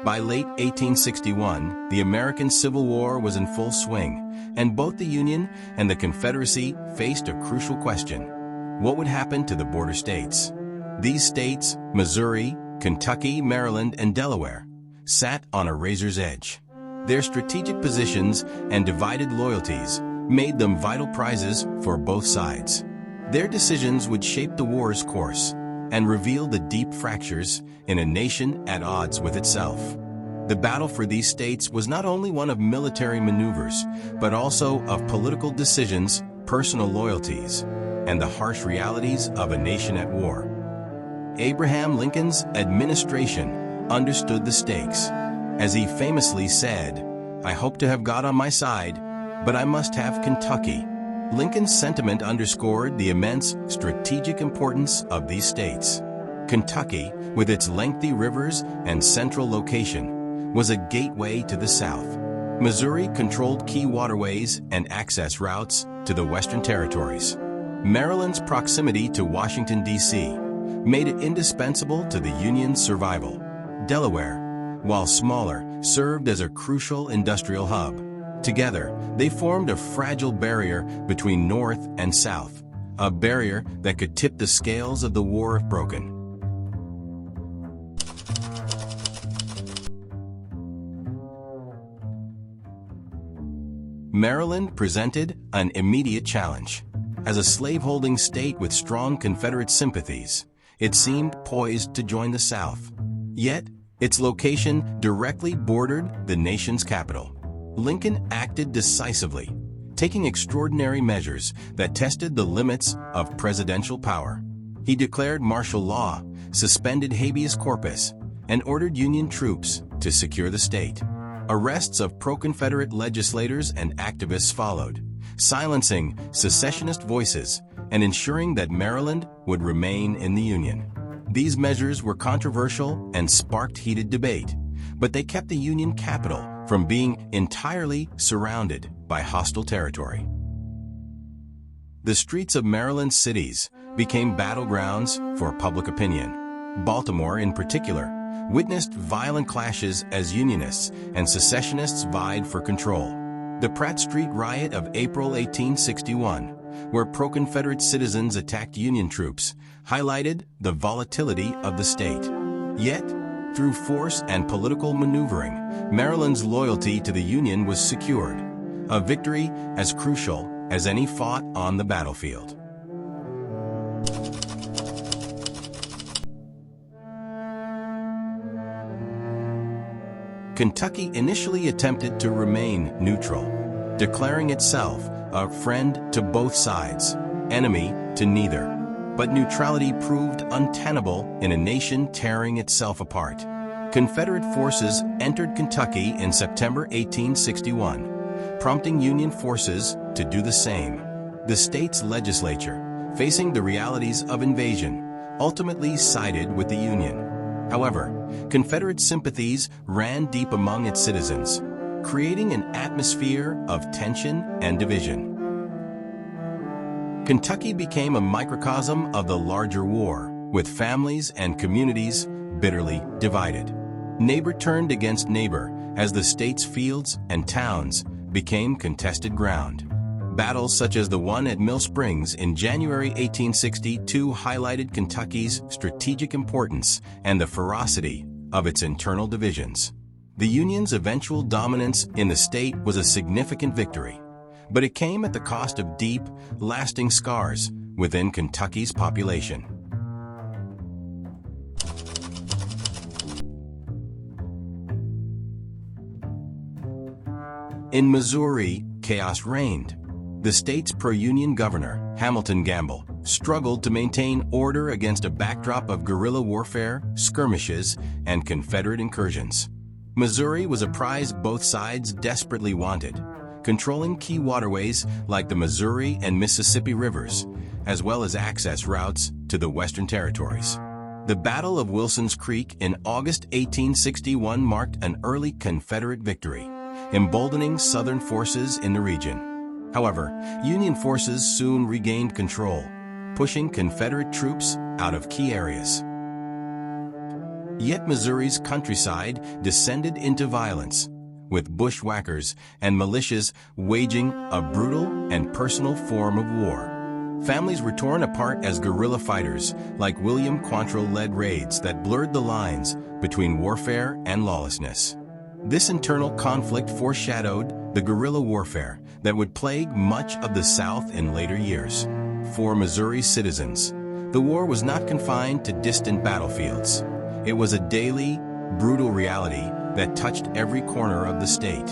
By late 1861, the American Civil War was in full swing, and both the Union and the Confederacy faced a crucial question. What would happen to the border states? These states, Missouri, Kentucky, Maryland, and Delaware, sat on a razor's edge. Their strategic positions and divided loyalties made them vital prizes for both sides. Their decisions would shape the war's course and reveal the deep fractures in a nation at odds with itself. The battle for these states was not only one of military maneuvers, but also of political decisions, personal loyalties, and the harsh realities of a nation at war. Abraham Lincoln's administration understood the stakes. As he famously said, "I hope to have God on my side, but I must have Kentucky." Lincoln's sentiment underscored the immense strategic importance of these states. Kentucky, with its lengthy rivers and central location, was a gateway to the South. Missouri controlled key waterways and access routes to the Western Territories. Maryland's proximity to Washington, D.C., made it indispensable to the Union's survival. Delaware, while smaller, served as a crucial industrial hub. Together, they formed a fragile barrier between North and South, a barrier that could tip the scales of the war if broken. Maryland presented an immediate challenge. As a slaveholding state with strong Confederate sympathies, it seemed poised to join the South. Yet, its location directly bordered the nation's capital. Lincoln acted decisively, taking extraordinary measures that tested the limits of presidential power. He declared martial law, suspended habeas corpus, and ordered Union troops to secure the state. Arrests of pro-Confederate legislators and activists followed, silencing secessionist voices and ensuring that Maryland would remain in the Union. These measures were controversial and sparked heated debate, but they kept the Union capital from being entirely surrounded by hostile territory. The streets of Maryland's cities became battlegrounds for public opinion. Baltimore, in particular, witnessed violent clashes as Unionists and secessionists vied for control. The Pratt Street riot of April 1861, where pro-Confederate citizens attacked Union troops, highlighted the volatility of the state. Yet, through force and political maneuvering, Maryland's loyalty to the Union was secured, a victory as crucial as any fought on the battlefield. Kentucky initially attempted to remain neutral, declaring itself a friend to both sides, enemy to neither. But neutrality proved untenable in a nation tearing itself apart. Confederate forces entered Kentucky in September 1861, prompting Union forces to do the same. The state's legislature, facing the realities of invasion, ultimately sided with the Union. However, Confederate sympathies ran deep among its citizens, creating an atmosphere of tension and division. Kentucky became a microcosm of the larger war, with families and communities bitterly divided. Neighbor turned against neighbor as the state's fields and towns became contested ground. Battles such as the one at Mill Springs in January 1862 highlighted Kentucky's strategic importance and the ferocity of its internal divisions. The Union's eventual dominance in the state was a significant victory, but it came at the cost of deep, lasting scars within Kentucky's population. In Missouri, chaos reigned. The state's pro-Union governor, Hamilton Gamble, struggled to maintain order against a backdrop of guerrilla warfare, skirmishes, and Confederate incursions. Missouri was a prize both sides desperately wanted, controlling key waterways like the Missouri and Mississippi rivers, as well as access routes to the Western Territories. The Battle of Wilson's Creek in August 1861 marked an early Confederate victory, emboldening Southern forces in the region. However, Union forces soon regained control, pushing Confederate troops out of key areas. Yet Missouri's countryside descended into violence, with bushwhackers and militias waging a brutal and personal form of war. Families were torn apart as guerrilla fighters like William Quantrill led raids that blurred the lines between warfare and lawlessness. This internal conflict foreshadowed the guerrilla warfare that would plague much of the South in later years. For Missouri citizens, the war was not confined to distant battlefields. It was a daily, brutal reality that touched every corner of the state.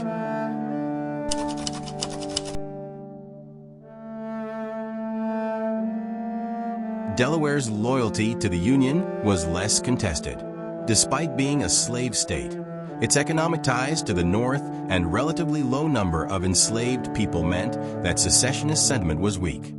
Delaware's loyalty to the Union was less contested. Despite being a slave state, its economic ties to the North and relatively low number of enslaved people meant that secessionist sentiment was weak.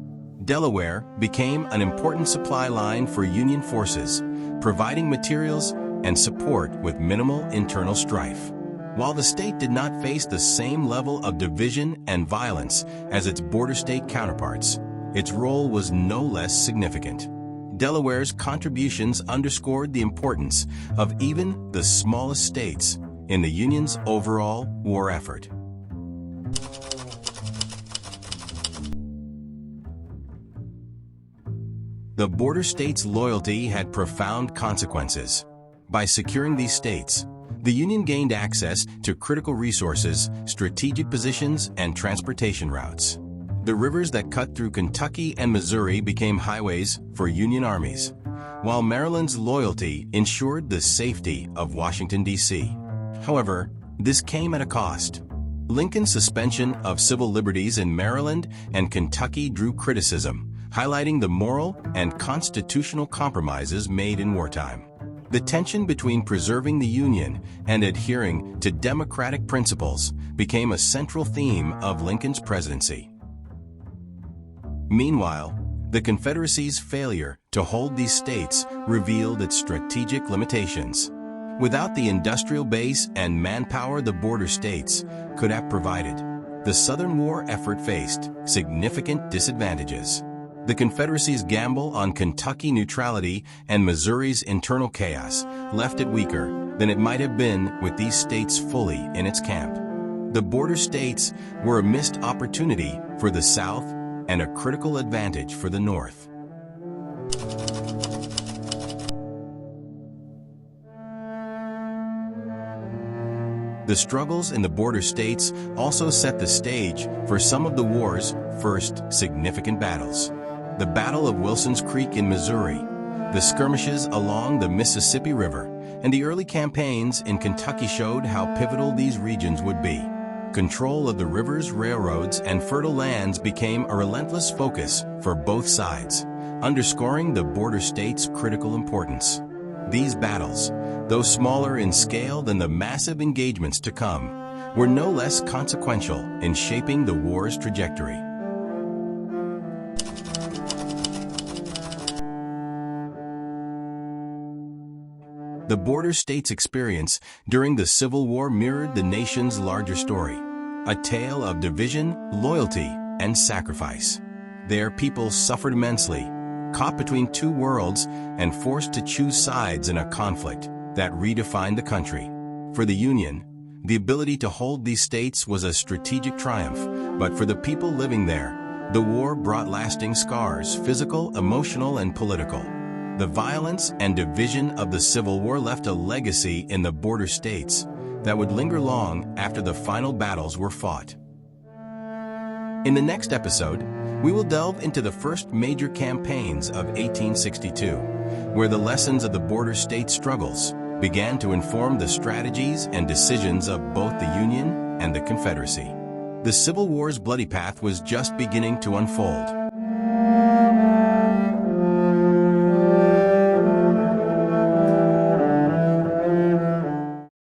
Delaware became an important supply line for Union forces, providing materials and support with minimal internal strife. While the state did not face the same level of division and violence as its border state counterparts, its role was no less significant. Delaware's contributions underscored the importance of even the smallest states in the Union's overall war effort. The border states' loyalty had profound consequences. By securing these states, the Union gained access to critical resources, strategic positions, and transportation routes. The rivers that cut through Kentucky and Missouri became highways for Union armies, while Maryland's loyalty ensured the safety of Washington, D.C. However, this came at a cost. Lincoln's suspension of civil liberties in Maryland and Kentucky drew criticism, highlighting the moral and constitutional compromises made in wartime. The tension between preserving the Union and adhering to democratic principles became a central theme of Lincoln's presidency. Meanwhile, the Confederacy's failure to hold these states revealed its strategic limitations. Without the industrial base and manpower the border states could have provided, the Southern war effort faced significant disadvantages. The Confederacy's gamble on Kentucky neutrality and Missouri's internal chaos left it weaker than it might have been with these states fully in its camp. The border states were a missed opportunity for the South and a critical advantage for the North. The struggles in the border states also set the stage for some of the war's first significant battles. The Battle of Wilson's Creek in Missouri, the skirmishes along the Mississippi River, and the early campaigns in Kentucky showed how pivotal these regions would be. Control of the rivers, railroads, and fertile lands became a relentless focus for both sides, underscoring the border states' critical importance. These battles, though smaller in scale than the massive engagements to come, were no less consequential in shaping the war's trajectory. The border states' experience during the Civil War mirrored the nation's larger story, a tale of division, loyalty, and sacrifice. Their people suffered immensely, caught between two worlds and forced to choose sides in a conflict that redefined the country. For the Union, the ability to hold these states was a strategic triumph, but for the people living there, the war brought lasting scars, physical, emotional, and political. The violence and division of the Civil War left a legacy in the border states that would linger long after the final battles were fought. In the next episode, we will delve into the first major campaigns of 1862, where the lessons of the border state struggles began to inform the strategies and decisions of both the Union and the Confederacy. The Civil War's bloody path was just beginning to unfold,